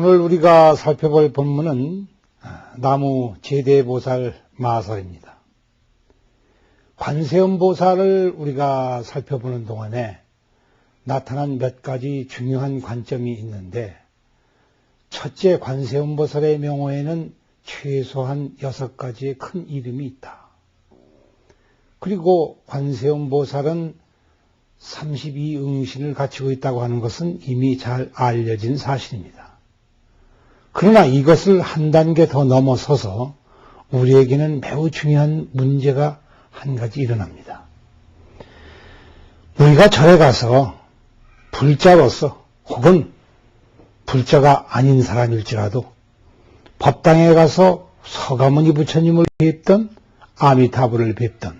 오늘 우리가 살펴볼 본문은 나무 제대보살 마설입니다. 관세음보살을 우리가 살펴보는 동안에 나타난 몇 가지 중요한 관점이 있는데, 첫째, 관세음보살의 명호에는 최소한 6가지의 큰 이름이 있다. 그리고 관세음보살은 32응신을 갖추고 있다고 하는 것은 이미 잘 알려진 사실입니다. 그러나 이것을 한 단계 더 넘어서서 우리에게는 매우 중요한 문제가 한 가지 일어납니다. 우리가 절에 가서 불자로서 혹은 불자가 아닌 사람일지라도 법당에 가서 서가모니 부처님을 뵙던, 아미타불을 뵙던,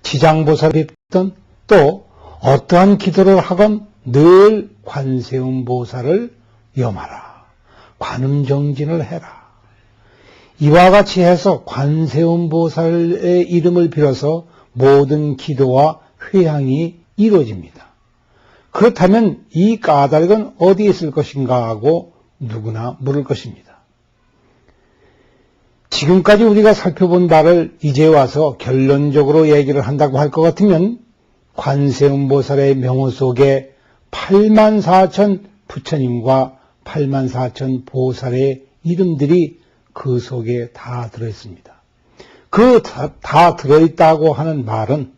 지장보살을 뵙던, 또 어떠한 기도를 하건 늘 관세음보살을 염하라, 관음정진을 해라. 이와 같이 해서 관세음보살의 이름을 빌어서 모든 기도와 회향이 이루어집니다. 그렇다면 이 까닭은 어디에 있을 것인가 하고 누구나 물을 것입니다. 지금까지 우리가 살펴본 바를 이제 와서 결론적으로 얘기를 한다고 할 것 같으면 관세음보살의 명호 속에 84,000 부처님과 84,000 보살의 이름들이 그 속에 다 들어있습니다. 다 들어있다고 하는 말은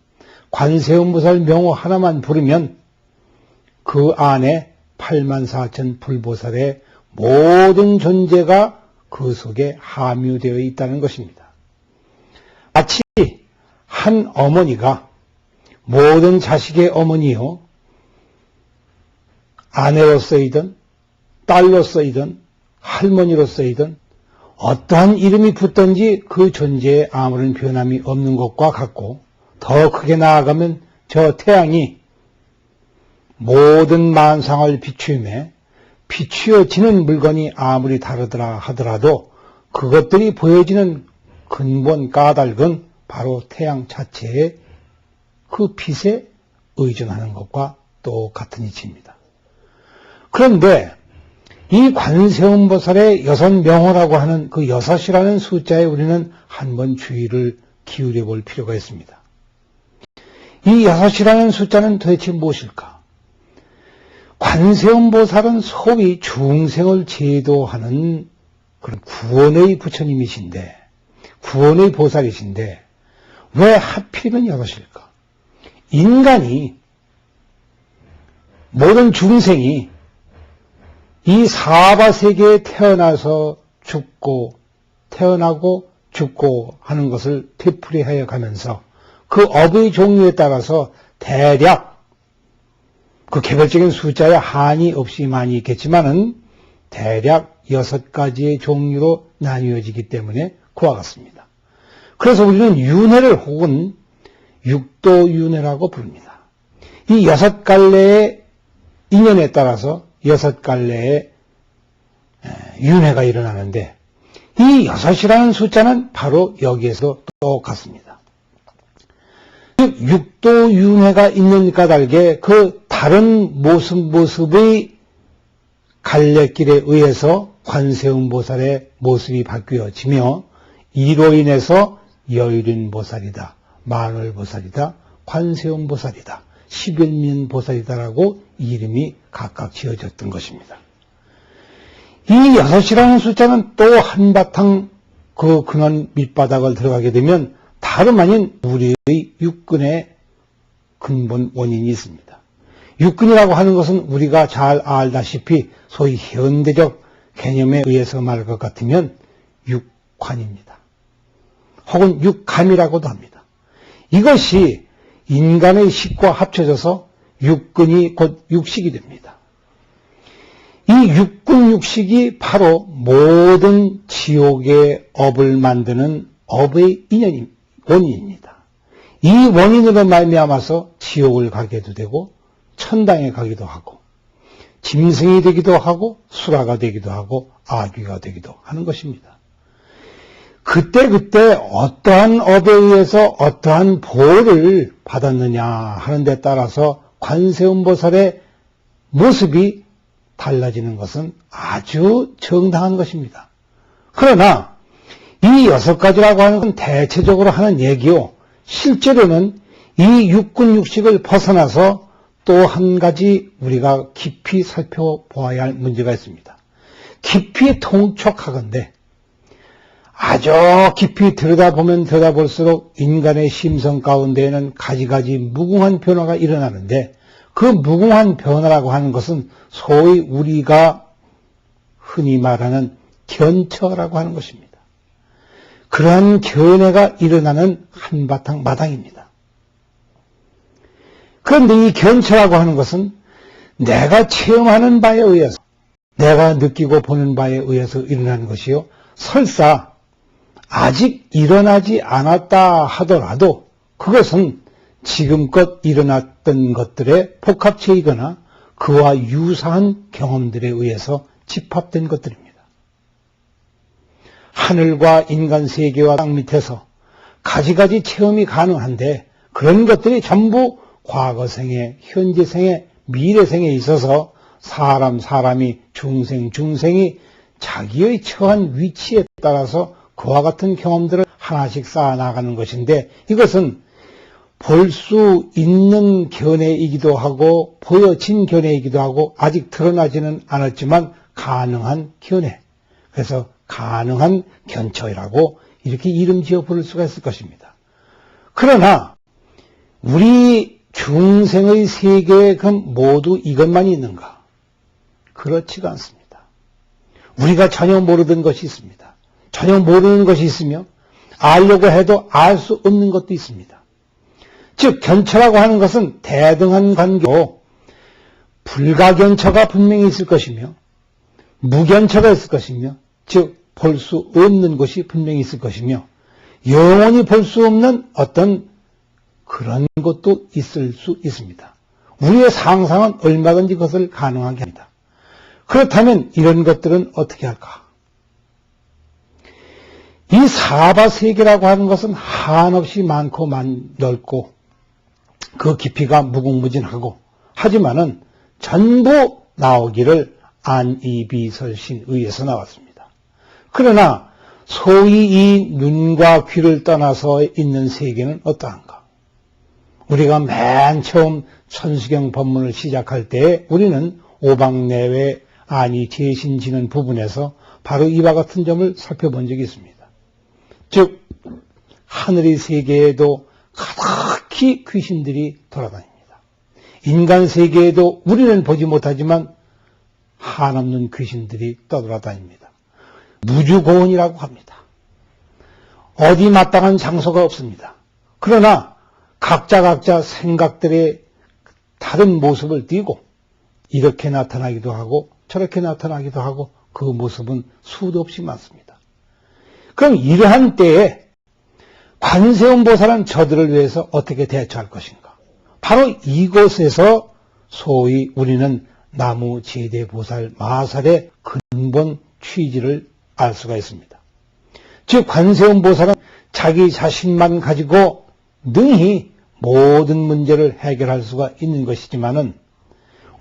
관세음보살 명호 하나만 부르면 그 안에 84,000 불보살의 모든 존재가 그 속에 함유되어 있다는 것입니다. 마치 한 어머니가 모든 자식의 어머니요, 아내로서이든 딸로서이든 할머니로서이든 어떠한 이름이 붙든지 그 존재에 아무런 변함이 없는 것과 같고, 더 크게 나아가면 저 태양이 모든 만상을 비추며 비추어지는 물건이 아무리 다르더라 하더라도 그것들이 보여지는 근본 까닭은 바로 태양 자체의 그 빛에 의존하는 것과 똑같은 이치입니다. 그런데 이 관세음보살의 6명호라고 하는 그 6이라는 숫자에 우리는 한번 주의를 기울여 볼 필요가 있습니다. 이 6이라는 숫자는 도대체 무엇일까? 관세음보살은 소위 중생을 제도하는 그런 구원의 부처님이신데, 구원의 보살이신데 왜 하필이면 6일까? 인간이, 모든 중생이 이 사바세계에 태어나서 죽고 태어나고 죽고 하는 것을 되풀이하여 가면서 그 업의 종류에 따라서 대략 그 개별적인 숫자에 한이 없이 많이 있겠지만은 대략 6가지의 종류로 나뉘어지기 때문에 그와 같습니다. 그래서 우리는 윤회를 혹은 육도윤회라고 부릅니다. 이 6갈래의 인연에 따라서 6갈래의 윤회가 일어나는데, 이 6이라는 숫자는 바로 여기에서 똑같습니다. 즉 육도윤회가 있는 까닭에 그 다른 모습의 갈래길에 의해서 관세음보살의 모습이 바뀌어지며, 이로 인해서 여일인보살이다, 만월보살이다, 관세음보살이다, 11면보살이다라고 이름이 각각 지어졌던 것입니다. 이 6이라는 숫자는 또 한바탕 그 근원 밑바닥을 들어가게 되면 다름 아닌 우리의 육근의 근본 원인이 있습니다. 육근이라고 하는 것은 우리가 잘 알다시피 소위 현대적 개념에 의해서 말할 것 같으면 육관입니다. 혹은 육감이라고도 합니다. 이것이 인간의 식과 합쳐져서 육근이 곧 육식이 됩니다. 이 육근 육식이 바로 모든 지옥의 업을 만드는 업의 원인입니다. 이 원인으로 말미암아서 지옥을 가게도 되고 천당에 가기도 하고 짐승이 되기도 하고 수라가 되기도 하고 아귀가 되기도 하는 것입니다. 그때 어떠한 업에 의해서 어떠한 보를 받았느냐 하는 데 따라서 관세음보살의 모습이 달라지는 것은 아주 정당한 것입니다. 그러나 이 6가지라고 하는 건 대체적으로 하는 얘기요. 실제로는 이 육군육식을 벗어나서 또 한 가지 우리가 깊이 살펴보아야 할 문제가 있습니다. 깊이 통촉하건대 아주 깊이 들여다보면 들여다볼수록 인간의 심성 가운데에는 가지가지 무궁한 변화가 일어나는데 그 무궁한 변화라고 하는 것은 소위 우리가 흔히 말하는 견처라고 하는 것입니다. 그러한 견해가 일어나는 한바탕 마당입니다. 그런데 이 견처라고 하는 것은 내가 체험하는 바에 의해서 내가 느끼고 보는 바에 의해서 일어나는 것이요. 설사 아직 일어나지 않았다 하더라도 그것은 지금껏 일어났던 것들의 복합체이거나 그와 유사한 경험들에 의해서 집합된 것들입니다. 하늘과 인간 세계와 땅 밑에서 가지가지 체험이 가능한데 그런 것들이 전부 과거생에, 현재생에, 미래생에 있어서 사람이 중생이 자기의 처한 위치에 따라서 그와 같은 경험들을 하나씩 쌓아나가는 것인데 이것은 볼 수 있는 견해이기도 하고 보여진 견해이기도 하고 아직 드러나지는 않았지만 가능한 견해. 그래서 가능한 견처라고 이렇게 이름 지어 부를 수가 있을 것입니다. 그러나 우리 중생의 세계에 그럼 모두 이것만 있는가? 그렇지가 않습니다. 우리가 전혀 모르던 것이 있습니다. 전혀 모르는 것이 있으며 알려고 해도 알 수 없는 것도 있습니다. 즉 견처라고 하는 것은 대등한 관계로 불가견처가 분명히 있을 것이며 무견처가 있을 것이며 즉 볼 수 없는 것이 분명히 있을 것이며 영원히 볼 수 없는 어떤 그런 것도 있을 수 있습니다. 우리의 상상은 얼마든지 그것을 가능하게 합니다. 그렇다면 이런 것들은 어떻게 할까? 이 사바세계라고 하는 것은 한없이 많고 넓고 그 깊이가 무궁무진하고 하지만은 전부 나오기를 안이비설신 의에서 나왔습니다. 그러나 소위 이 눈과 귀를 떠나서 있는 세계는 어떠한가? 우리가 맨 처음 천수경 법문을 시작할 때 우리는 오방내외 안이 제신지는 부분에서 바로 이와 같은 점을 살펴본 적이 있습니다. 즉 하늘의 세계에도 가득히 귀신들이 돌아다닙니다. 인간 세계에도 우리는 보지 못하지만 한없는 귀신들이 떠돌아다닙니다. 무주고원이라고 합니다. 어디 마땅한 장소가 없습니다. 그러나 각자 생각들의 다른 모습을 띠고 이렇게 나타나기도 하고 저렇게 나타나기도 하고 그 모습은 수도 없이 많습니다. 그럼 이러한 때에 관세음보살은 저들을 위해서 어떻게 대처할 것인가? 바로 이곳에서 소위 우리는 나무제대보살 마살의 근본 취지를 알 수가 있습니다. 즉 관세음보살은 자기 자신만 가지고 능히 모든 문제를 해결할 수가 있는 것이지만은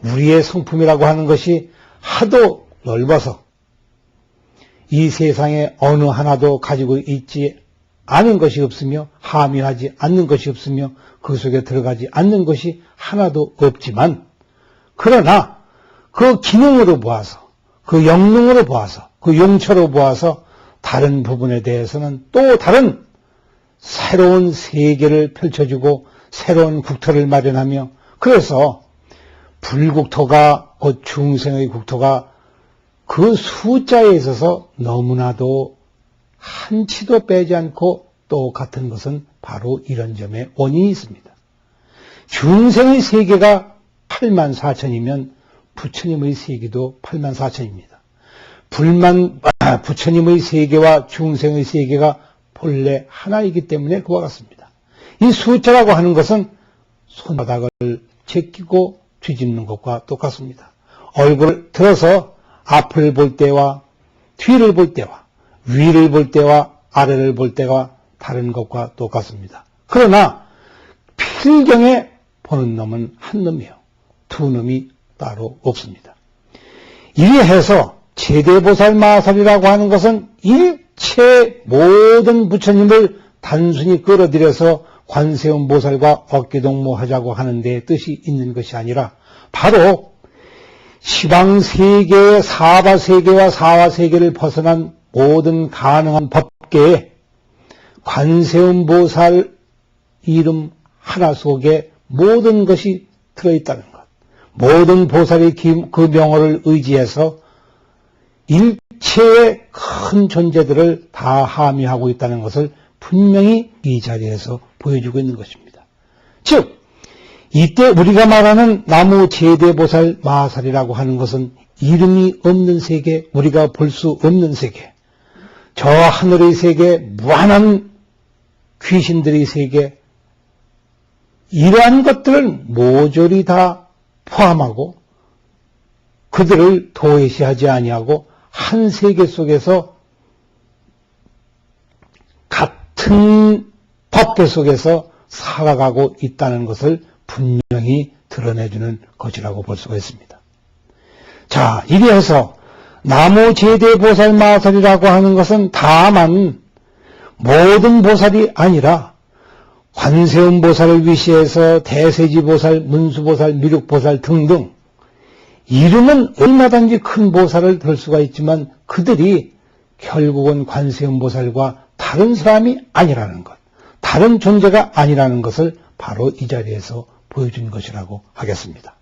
우리의 성품이라고 하는 것이 하도 넓어서 이 세상에 어느 하나도 가지고 있지 않은 것이 없으며 함유하지 않는 것이 없으며 그 속에 들어가지 않는 것이 하나도 없지만 그러나 그 기능으로 보아서 그 영능으로 보아서 그 용처로 보아서 다른 부분에 대해서는 또 다른 새로운 세계를 펼쳐주고 새로운 국토를 마련하며 그래서 불국토가 곧 중생의 국토가 그 숫자에 있어서 너무나도 한치도 빼지 않고 똑같은 것은 바로 이런 점에 원인이 있습니다. 중생의 세계가 84,000이면 부처님의 세계도 84,000입니다. 부처님의 세계와 중생의 세계가 본래 하나이기 때문에 그와 같습니다. 이 숫자라고 하는 것은 손바닥을 제끼고 뒤집는 것과 똑같습니다. 얼굴을 들어서 앞을 볼 때와 뒤를 볼 때와 위를 볼 때와 아래를 볼 때가 다른 것과 똑같습니다. 그러나 필경에 보는 놈은 한 놈이요. 두 놈이 따로 없습니다. 이래해서 제대보살 마살이라고 하는 것은 일체 모든 부처님을 단순히 끌어들여서 관세음보살과 어깨동무하자고 하는 데 뜻이 있는 것이 아니라 바로 시방세계의 사바세계와 사화세계를 벗어난 모든 가능한 법계에 관세음보살 이름 하나 속에 모든 것이 들어있다는 것. 모든 보살의 그 명호를 의지해서 일체의 큰 존재들을 다 함유하고 있다는 것을 분명히 이 자리에서 보여주고 있는 것입니다. 즉 이때 우리가 말하는 나무 제대보살 마살이라고 하는 것은 이름이 없는 세계, 우리가 볼 수 없는 세계, 저 하늘의 세계, 무한한 귀신들의 세계, 이러한 것들을 모조리 다 포함하고 그들을 도외시하지 아니하고 한 세계 속에서 같은 법계 속에서 살아가고 있다는 것을 분명히 드러내주는 것이라고 볼 수가 있습니다. 자, 이래서 나무 제대보살 마살이라고 하는 것은 다만 모든 보살이 아니라 관세음보살을 위시해서 대세지보살, 문수보살, 미륵보살 등등 이름은 얼마든지 큰 보살을 들 수가 있지만 그들이 결국은 관세음보살과 다른 사람이 아니라는 것, 다른 존재가 아니라는 것을 바로 이 자리에서 보여준 것이라고 하겠습니다.